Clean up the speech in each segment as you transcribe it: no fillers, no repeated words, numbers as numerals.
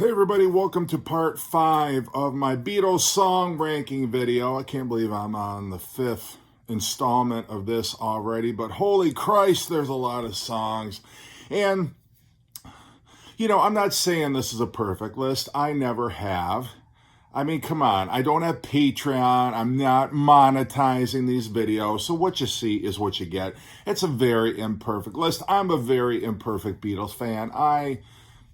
Hey everybody, welcome to part 5 of my Beatles song ranking video. I can't believe I'm on the 5th installment of this already, but holy Christ, there's a lot of songs. And, I'm not saying this is a perfect list. I never have. I mean, come on, I don't have Patreon. I'm not monetizing these videos. So what you see is what you get. It's a very imperfect list. I'm a very imperfect Beatles fan. I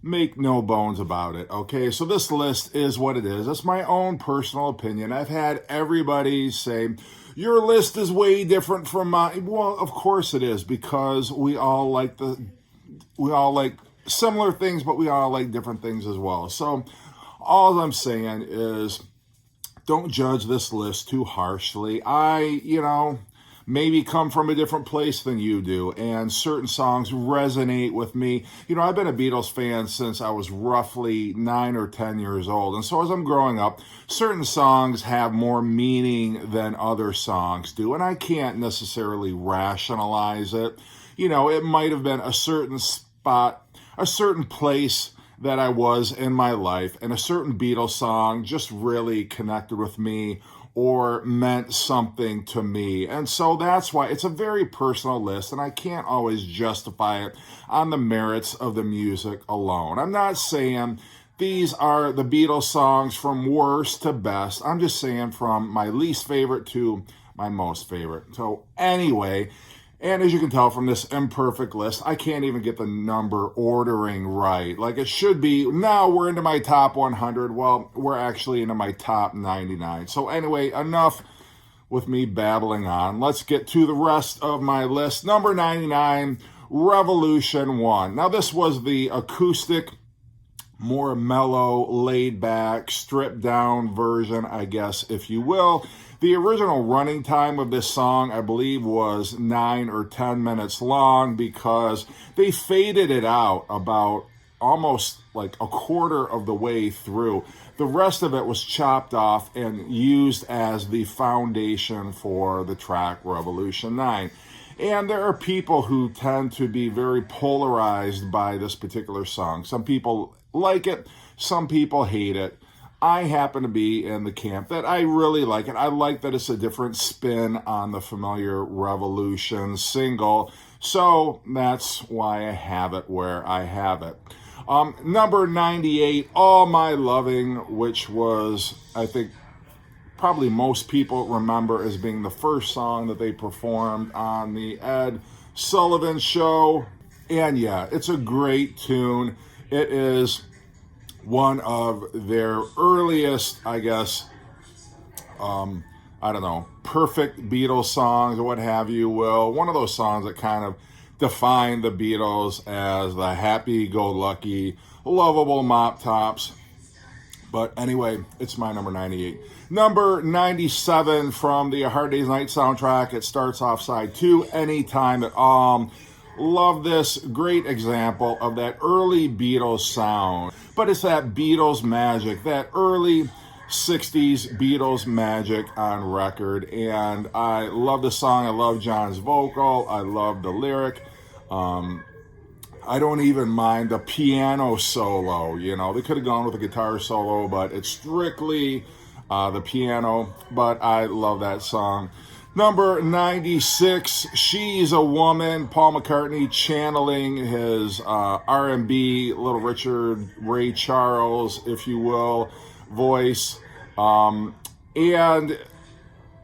make no bones about it, okay? So this list is what it is. It's my own personal opinion. I've had everybody say, your list is way different from mine. Well, of course it is, because we all like similar things, but we all like different things as well. So all I'm saying is don't judge this list too harshly. I maybe come from a different place than you do, and certain songs resonate with me. I've been a Beatles fan since I was roughly 9 or 10 years old, and so as I'm growing up, certain songs have more meaning than other songs do, and I can't necessarily rationalize it. It might have been a certain spot, a certain place that I was in my life, and a certain Beatles song just really connected with me or meant something to me. And so that's why it's a very personal list, and I can't always justify it on the merits of the music alone. I'm not saying these are the Beatles songs from worst to best. I'm just saying from my least favorite to my most favorite. So anyway, and as you can tell from this imperfect list, I can't even get the number ordering right. Like it should be, now we're into my top 100. Well, we're actually into my top 99. So anyway, enough with me babbling on. Let's get to the rest of my list. Number 99, Revolution 1. Now this was the acoustic, more mellow, laid back, stripped down version, I guess, if you will. The original running time of this song, I believe, was 9 or 10 minutes long because they faded it out about almost like a quarter of the way through. The rest of it was chopped off and used as the foundation for the track Revolution 9. And there are people who tend to be very polarized by this particular song. Some people like it, some people hate it. I happen to be in the camp that I really like it. I like that it's a different spin on the familiar Revolution single. So that's why I have it where I have it. Number 98, All My Loving, which was, I think, probably most people remember as being the first song that they performed on the Ed Sullivan Show. And yeah, it's a great tune. It is one of their earliest, I guess, perfect Beatles songs or what have you will. One of those songs that kind of defined the Beatles as the happy-go-lucky, lovable mop tops. But anyway, it's my number 98. Number 97 from the A Hard Day's Night soundtrack. It starts off side 2, Anytime at All. Love this. Great example of that early Beatles sound. But it's that Beatles magic, that early 60s Beatles magic on record. And I love the song. I love John's vocal. I love the lyric. I don't even mind the piano solo. They could have gone with a guitar solo, but it's strictly the piano. But I love that song. Number 96, She's a Woman, Paul McCartney channeling his R&B, Little Richard, Ray Charles, if you will, voice. And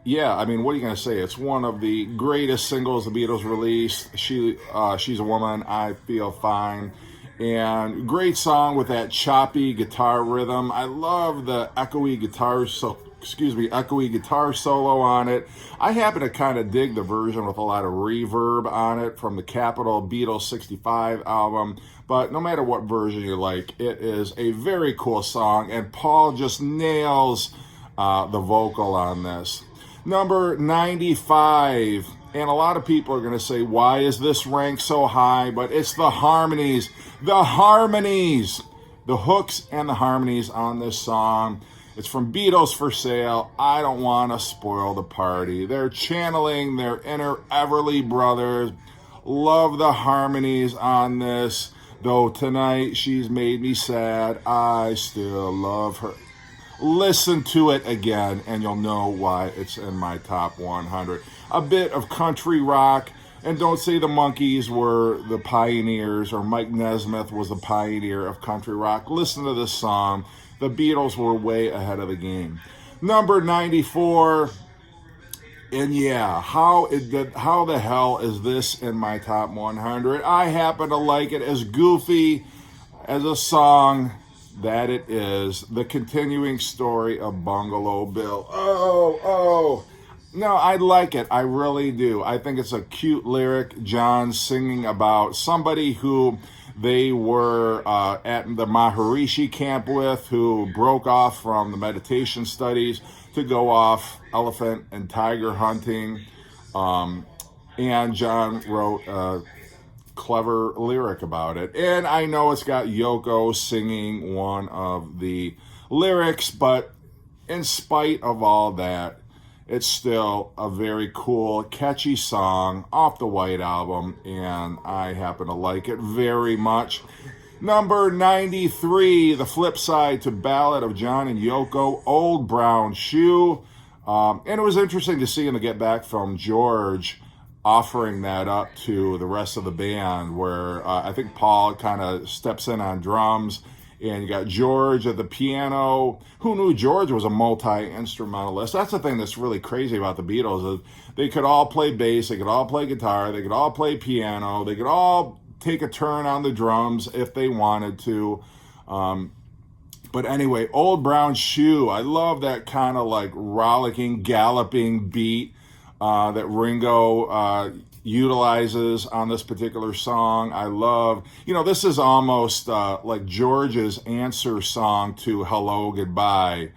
yeah, I mean, what are you going to say? It's one of the greatest singles the Beatles released. She's a Woman, I Feel Fine. And great song with that choppy guitar rhythm. I love the echoey guitar solo on it. I happen to kind of dig the version with a lot of reverb on it from the Capitol Beatles 65 album. But no matter what version you like, it is a very cool song. And Paul just nails the vocal on this. Number 95. And a lot of people are going to say, why is this ranked so high? But it's the harmonies. The harmonies. The hooks and the harmonies on this song. It's from Beatles for Sale. I don't want to spoil the party. They're channeling their inner Everly Brothers. Love the harmonies on this. Though tonight she's made me sad, I still love her. Listen to it again and you'll know why it's in my top 100. A bit of country rock, and don't say the Monkees were the pioneers or Mike Nesmith was the pioneer of country rock. Listen to this song. The Beatles were way ahead of the game. Number 94, and yeah, how the hell is this in my top 100? I happen to like it as goofy as a song that it is. The continuing story of Bungalow Bill. Oh. No, I like it. I really do. I think it's a cute lyric. John singing about somebody who they were at the Maharishi camp with, who broke off from the meditation studies to go off elephant and tiger hunting. And John wrote a clever lyric about it. And I know it's got Yoko singing one of the lyrics, but in spite of all that, it's still a very cool, catchy song off the White Album, and I happen to like it very much. Number 93, the flip side to Ballad of John and Yoko, Old Brown Shoe. And it was interesting to see him get back from George offering that up to the rest of the band, where I think Paul kind of steps in on drums, and you got George at the piano. Who knew George was a multi-instrumentalist? That's the thing that's really crazy about the Beatles, is they could all play bass, they could all play guitar, they could all play piano, they could all take a turn on the drums if they wanted to. But anyway, Old Brown Shoe, I love that kind of like rollicking, galloping beat that Ringo utilizes on this particular song. I love, this is almost like George's answer song to Hello, Goodbye.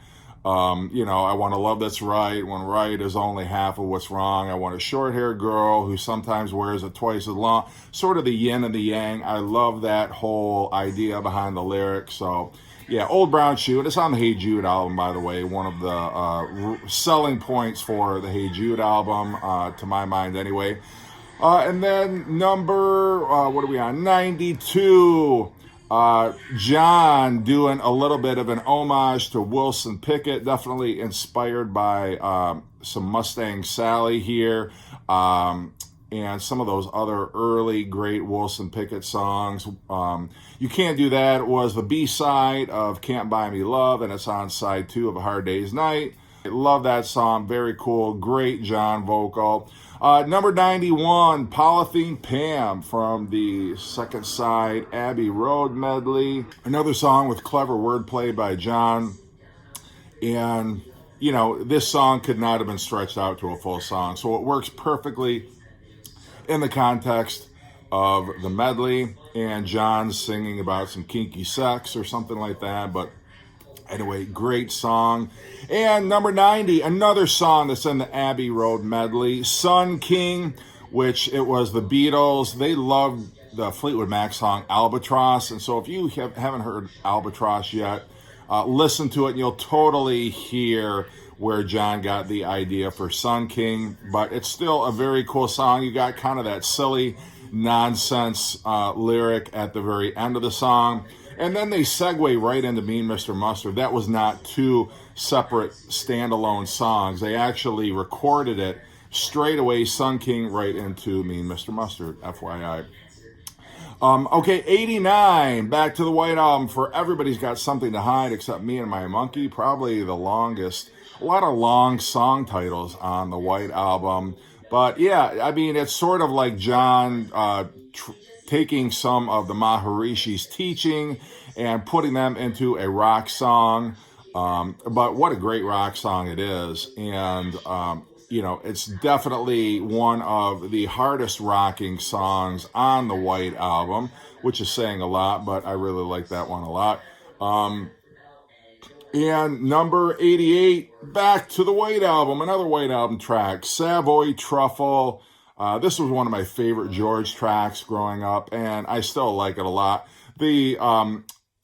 I want a love that's right when right is only half of what's wrong. I want a short-haired girl who sometimes wears it twice as long. Sort of the yin and the yang. I love that whole idea behind the lyrics. So, yeah, Old Brown Shoe. It's on the Hey Jude album, by the way. One of the selling points for the Hey Jude album, to my mind anyway. And then number, what are we on? 92. John doing a little bit of an homage to Wilson Pickett, definitely inspired by some Mustang Sally here, and some of those other early great Wilson Pickett songs. You Can't Do That was the B-side of Can't Buy Me Love, and it's on side 2 of A Hard Day's Night. I love that song, very cool, great John vocal. Number 91, Polythene Pam from the second side, Abbey Road medley. Another song with clever wordplay by John. And, this song could not have been stretched out to a full song. So it works perfectly in the context of the medley. And John singing about some kinky sex or something like that. But anyway, great song. And number 90, another song that's in the Abbey Road medley, Sun King, which it was the Beatles. They loved the Fleetwood Mac song Albatross. And so if you haven't heard Albatross yet, listen to it and you'll totally hear where John got the idea for Sun King. But it's still a very cool song. You got kind of that silly nonsense lyric at the very end of the song. And then they segue right into Mean Mr. Mustard. That was not two separate standalone songs. They actually recorded it straight away, Sun King, right into Mean Mr. Mustard, FYI. Okay, 89, back to the White Album for Everybody's Got Something to Hide Except Me and My Monkey. Probably the longest. A lot of long song titles on the White Album. But yeah, I mean, it's sort of like John taking some of the Maharishi's teaching and putting them into a rock song. But what a great rock song it is. And, it's definitely one of the hardest rocking songs on the White Album, which is saying a lot, but I really like that one a lot. And number 88, back to the White Album, another White Album track, Savoy Truffle. This was one of my favorite George tracks growing up, and I still like it a lot. The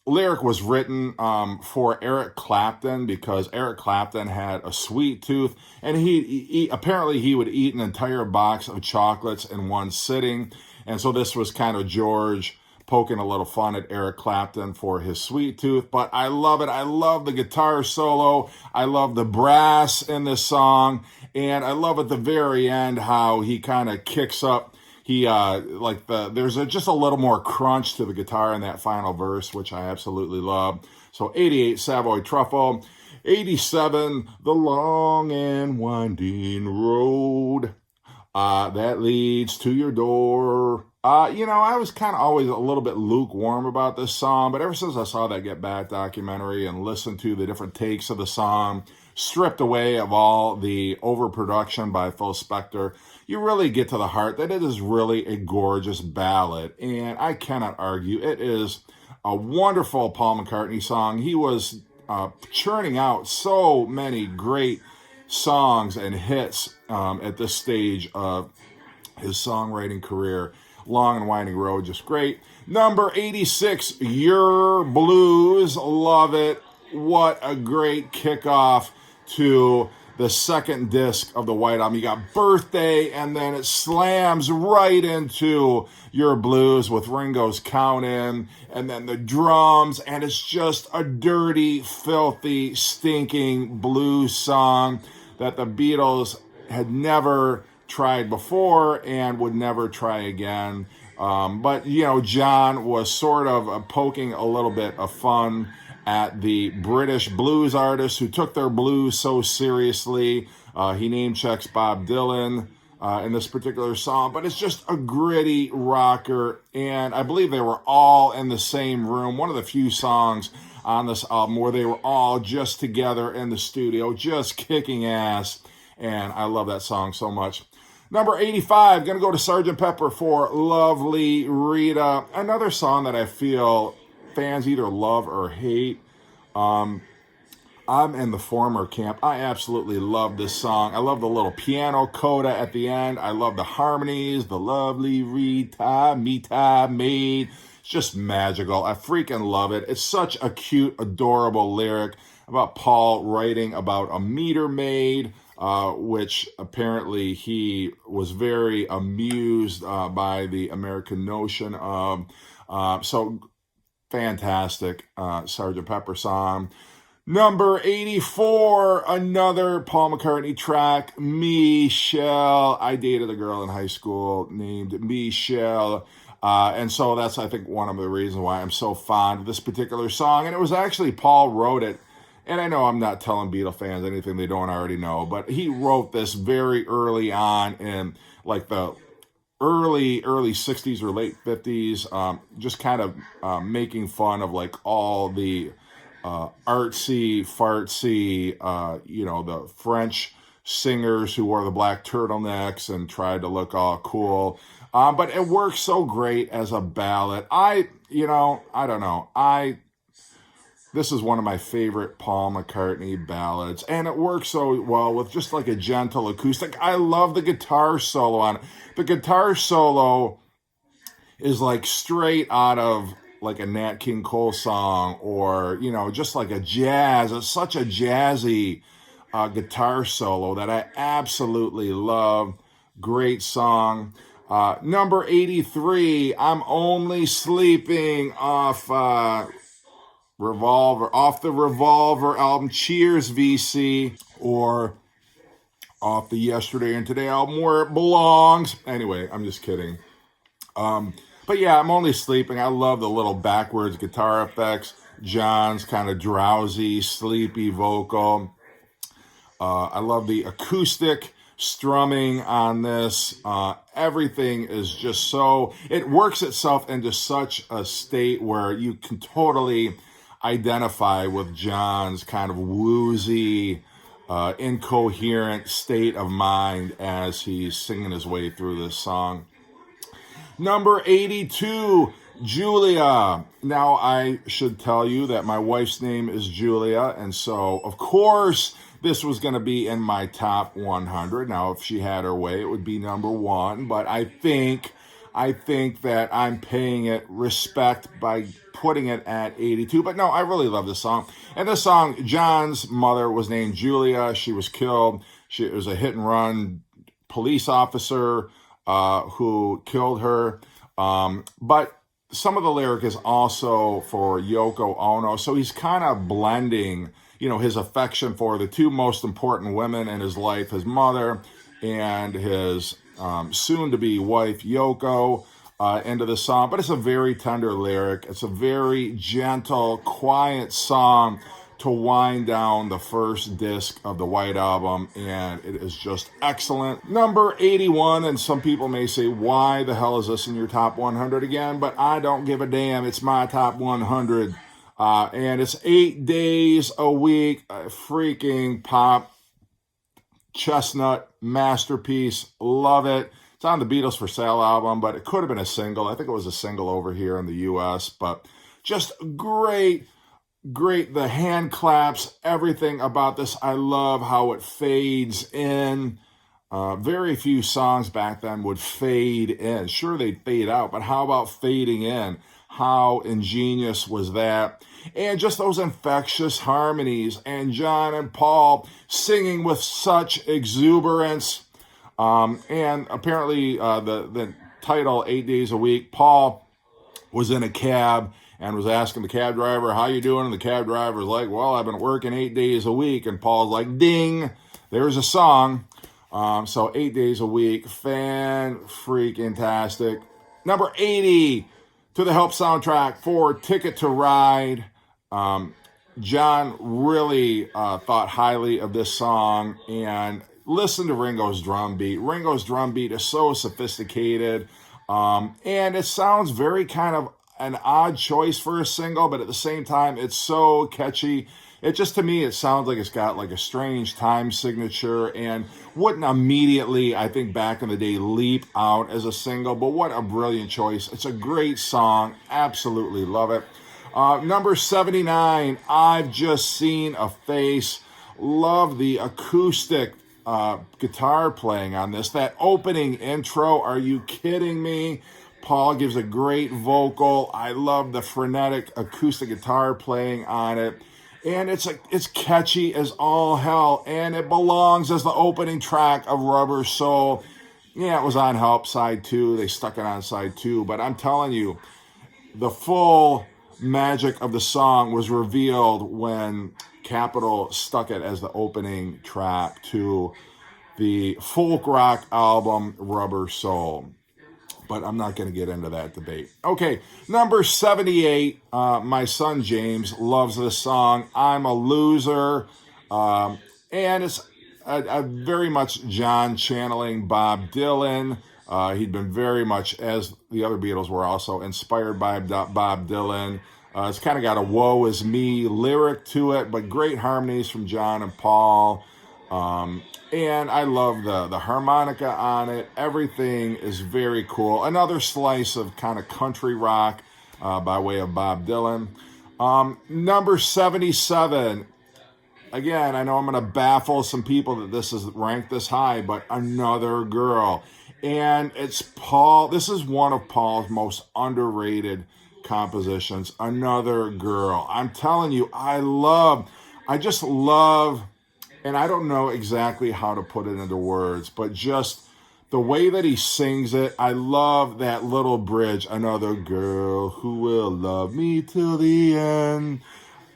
lyric was written for Eric Clapton because Eric Clapton had a sweet tooth, and he apparently he would eat an entire box of chocolates in one sitting. And so this was kind of George poking a little fun at Eric Clapton for his sweet tooth, but I love it. I love the guitar solo. I love the brass in this song, and I love at the very end how he kind of kicks up. There's just a little more crunch to the guitar in that final verse, which I absolutely love. So 88, Savoy Truffle. 87, The Long and Winding Road that leads to your door. I was kind of always a little bit lukewarm about this song, but ever since I saw that Get Back documentary and listened to the different takes of the song, stripped away of all the overproduction by Phil Spector, you really get to the heart that it is really a gorgeous ballad, and I cannot argue. It is a wonderful Paul McCartney song. He was churning out so many great songs and hits at this stage of his songwriting career. Long and Winding Road, just great. Number 86, Your Blues. Love it. What a great kickoff to the second disc of the White Album. You got Birthday, and then it slams right into Your Blues with Ringo's Count In, and then the drums, and it's just a dirty, filthy, stinking blues song that the Beatles had never tried before and would never try again. But John was sort of poking a little bit of fun at the British blues artists who took their blues so seriously. He name checks Bob Dylan in this particular song, but it's just a gritty rocker, and I believe they were all in the same room. One of the few songs on this album where they were all just together in the studio, just kicking ass, and I love that song so much. Number 85, going to go to Sgt. Pepper for Lovely Rita, another song that I feel fans either love or hate. I'm in the former camp. I absolutely love this song. I love the little piano coda at the end. I love the harmonies, the lovely Rita, Mita, maid. It's just magical. I freaking love it. It's such a cute, adorable lyric about Paul writing about a meter maid, which apparently he was very amused by the American notion of. So fantastic Sgt. Pepper song. Number 84, another Paul McCartney track, Michelle. I dated a girl in high school named Michelle. And so that's, I think, one of the reasons why I'm so fond of this particular song. And it was actually Paul wrote it. And I know I'm not telling Beatle fans anything they don't already know, but he wrote this very early on in like the early 60s or late 50s, just kind of making fun of like all the artsy, fartsy, the French singers who wore the black turtlenecks and tried to look all cool. But it works so great as a ballad. I don't know. This is one of my favorite Paul McCartney ballads, and it works so well with just like a gentle acoustic. I love the guitar solo on it. The guitar solo is like straight out of like a Nat King Cole song, or, just like a jazz. It's such a jazzy guitar solo that I absolutely love. Great song. Number 83, I'm Only Sleeping off the Revolver album, Cheers VC, or off the Yesterday and Today album, Where It Belongs. Anyway, I'm just kidding. But yeah, I'm Only Sleeping. I love the little backwards guitar effects, John's kind of drowsy, sleepy vocal. I love the acoustic strumming on this. Everything is just so, it works itself into such a state where you can totally identify with John's kind of woozy, incoherent state of mind as he's singing his way through this song. Number 82, Julia. Now, I should tell you that my wife's name is Julia, and so, of course, this was going to be in my top 100. Now, if she had her way, it would be number one, but I think that I'm paying it respect by putting it at 82. But no, I really love this song. And this song, John's mother was named Julia. She was killed. She was a hit and run police officer who killed her. But some of the lyric is also for Yoko Ono. So he's kind of blending, his affection for the two most important women in his life, his mother and his soon-to-be wife, Yoko, into the song. But it's a very tender lyric. It's a very gentle, quiet song to wind down the first disc of the White Album, and it is just excellent. Number 81, and some people may say, why the hell is this in your top 100 again? But I don't give a damn. It's my top 100, and it's 8 days a week, a freaking pop chestnut masterpiece. Love it. It's on the Beatles for Sale album, but it could have been a single. I think it was a single over here in the U.S., but just great. The hand claps, everything about this. I love how it fades in. Very few songs back then would fade in. Sure, they'd fade out, but how about fading in? How ingenious was that? And just those infectious harmonies, and John and Paul singing with such exuberance. And apparently the title, 8 Days a Week, Paul was in a cab and was asking the cab driver, how you doing? And the cab driver's like, well, I've been working 8 days a week. And Paul's like, ding, there's a song. So 8 days a week, fan-freaking-tastic. Number 80, to the Help soundtrack for Ticket to Ride. John really thought highly of this song, and listen to Ringo's drum beat. Ringo's drum beat is so sophisticated, and it sounds very kind of an odd choice for a single, but at the same time, it's so catchy. It just, to me, it sounds like it's got like a strange time signature and wouldn't immediately, I think back in the day, leap out as a single, but what a brilliant choice. It's a great song. Absolutely love it. Number 79, I've Just Seen a Face. Love the acoustic guitar playing on this. That opening intro, are you kidding me? Paul gives a great vocal. I love the frenetic acoustic guitar playing on it. And it's catchy as all hell. And it belongs as the opening track of Rubber Soul. Yeah, it was on Help side 2. They stuck it on side 2. But I'm telling you, the full magic of the song was revealed when Capitol stuck it as the opening track to the folk rock album Rubber Soul. But I'm not going to get into that debate. Okay, number 78, my son James loves this song, I'm a Loser. And it's a very much John channeling Bob Dylan. He'd been very much, as the other Beatles were, also inspired by Bob Dylan. It's kind of got a woe is me lyric to it, but great harmonies from John and Paul. And I love the harmonica on it. Everything is very cool. Another slice of kind of country rock by way of Bob Dylan. Number 77. Again, I know I'm going to baffle some people that this is ranked this high, but Another Girl. And it's Paul. This is one of Paul's most underrated compositions, Another Girl. I'm telling you, I just love, and I don't know exactly how to put it into words, but just the way that he sings it, I love that little bridge, Another girl who will love me till the end.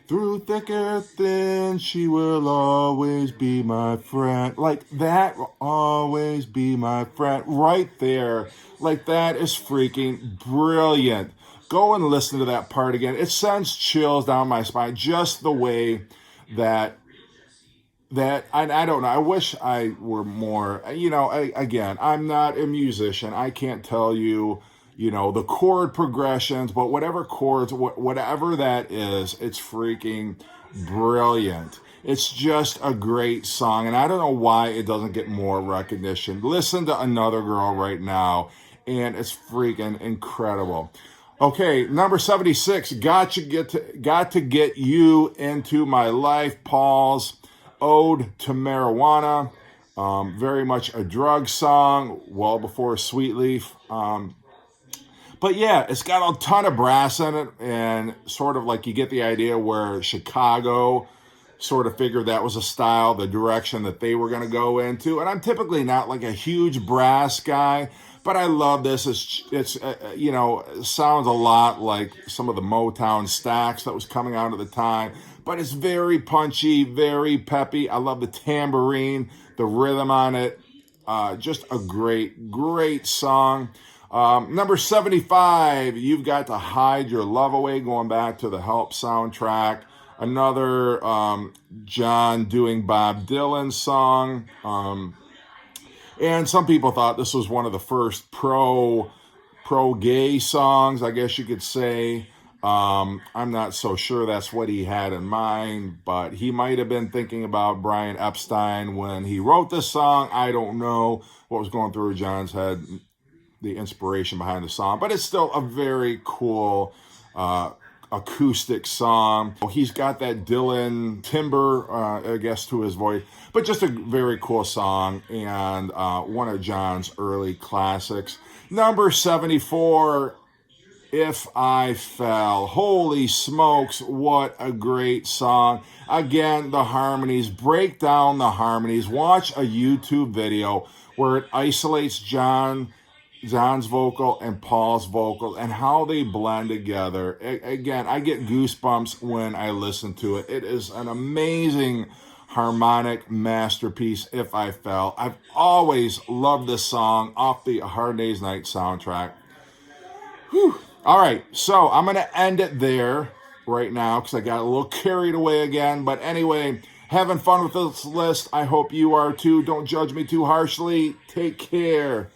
Through thick or thin, she will always be my friend. Like, that will always be my friend. Right there. Like, that is freaking brilliant. Go and listen to that part again. It sends chills down my spine. Just the way that I don't know. I wish I were more, again, I'm not a musician. I can't tell you, the chord progressions, but whatever chords, whatever that is, it's freaking brilliant. It's just a great song, and I don't know why it doesn't get more recognition. Listen to Another Girl right now, and it's freaking incredible. Okay, number 76, got to get you into my life, Paul's Ode to Marijuana. Very much a drug song, well before Sweet Leaf. But yeah, it's got a ton of brass in it, and sort of like you get the idea where Chicago sort of figured that was a style, the direction that they were going to go into. And I'm typically not like a huge brass guy, but I love this. It's you know, it sounds a lot like some of the Motown stacks that was coming out at the time, but it's very punchy, very peppy. I love the tambourine, the rhythm on it. Just a great song. Number 75, You've Got to Hide Your Love Away, going back to the Help soundtrack. Another John doing Bob Dylan song. And some people thought this was one of the first pro-gay songs, I guess you could say. I'm not so sure that's what he had in mind, but he might have been thinking about Brian Epstein when he wrote this song. I don't know what was going through John's head, the inspiration behind the song, but it's still a very cool acoustic song. He's got that Dylan timbre, I guess, to his voice, but just a very cool song, and one of John's early classics. Number 74, If I Fell. Holy smokes, what a great song. Again, the harmonies, break down the harmonies. Watch a YouTube video where it isolates John's vocal and Paul's vocal and how they blend together. Again, I get goosebumps when I listen to it. It is an amazing harmonic masterpiece, If I Fell. I've always loved this song off the Hard Day's Night soundtrack. Whew. All right, so I'm going to end it there right now because I got a little carried away again. But anyway, having fun with this list. I hope you are too. Don't judge me too harshly. Take care.